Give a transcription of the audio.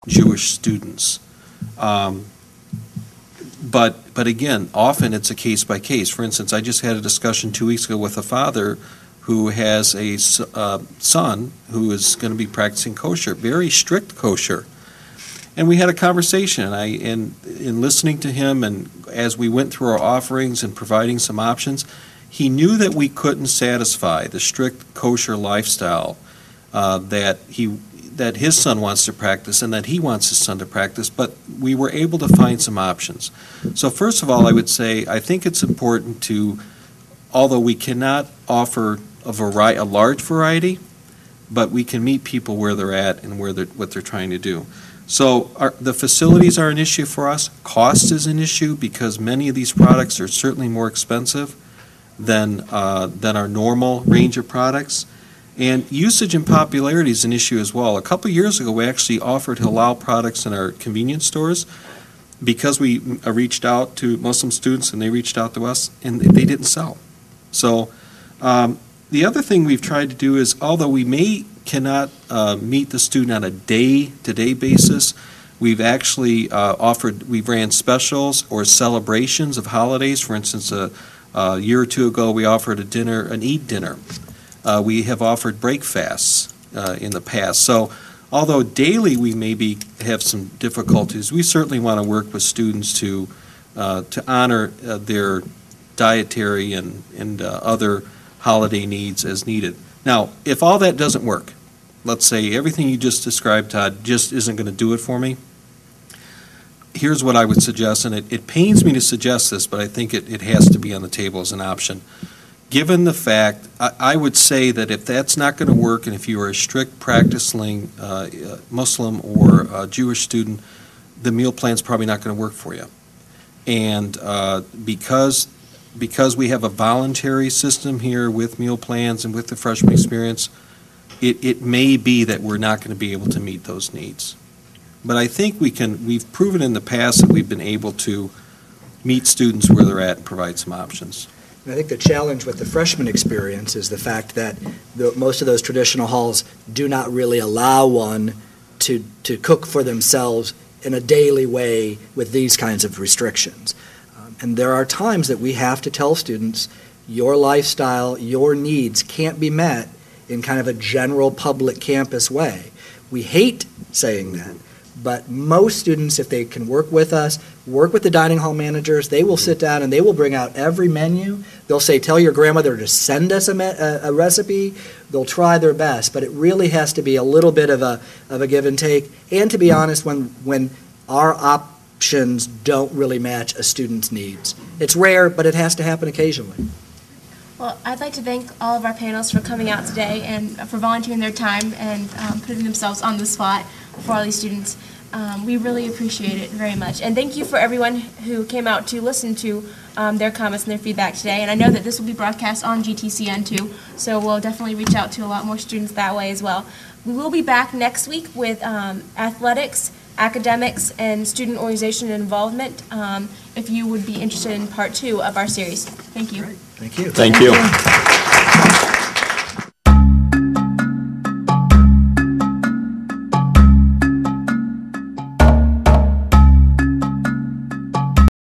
Jewish students. But again, often it's a case by case. For instance, I just had a discussion 2 weeks ago with a father who has a son who is going to be practicing kosher, very strict kosher. And we had a conversation, and in listening to him, and as we went through our offerings and providing some options, he knew that we couldn't satisfy the strict kosher lifestyle that his son wants to practice and that he wants his son to practice, but we were able to find some options. So first of all, I would say I think it's important to, although we cannot offer a large variety, but we can meet people where they're at and what they're trying to do. So the facilities are an issue for us. Cost is an issue because many of these products are certainly more expensive than our normal range of products. And usage and popularity is an issue as well. A couple of years ago, we actually offered halal products in our convenience stores because we reached out to Muslim students and they reached out to us, and they didn't sell. So the other thing we've tried to do is, although we cannot meet the student on a day-to-day basis, we've actually we've ran specials or celebrations of holidays. For instance, a year or two ago, we offered an Eid dinner. We have offered break fasts in the past. So although daily we maybe have some difficulties, we certainly want to work with students to honor their dietary and other holiday needs as needed. Now, if all that doesn't work, let's say everything you just described, Todd, just isn't going to do it for me, here's what I would suggest, and it pains me to suggest this, but I think it has to be on the table as an option. Given the fact, I would say that if that's not going to work, and if you are a strict practicing Muslim or Jewish student, the meal plan's probably not going to work for you. And because we have a voluntary system here with meal plans and with the freshman experience, it may be that we're not going to be able to meet those needs. But I think we've proven in the past that we've been able to meet students where they're at and provide some options. And I think the challenge with the freshman experience is the fact that most of those traditional halls do not really allow one to cook for themselves in a daily way with these kinds of restrictions. And there are times that we have to tell students, your lifestyle, your needs can't be met in kind of a general public campus way. We hate saying that, but most students, if they can work with us, work with the dining hall managers, they will sit down and they will bring out every menu. They'll say, tell your grandmother to send us a recipe. They'll try their best, but it really has to be a little bit of a give and take. And to be honest, when our options don't really match a student's needs. It's rare, but it has to happen occasionally. Well, I'd like to thank all of our panelists for coming out today and for volunteering their time and putting themselves on the spot for all these students. We really appreciate it very much. And thank you for everyone who came out to listen to their comments and their feedback today. And I know that this will be broadcast on GTCN too, so we'll definitely reach out to a lot more students that way as well. We will be back next week with athletics, academics, and student organization involvement if you would be interested in part 2 of our series. Thank you. Great. Thank you. Thank you.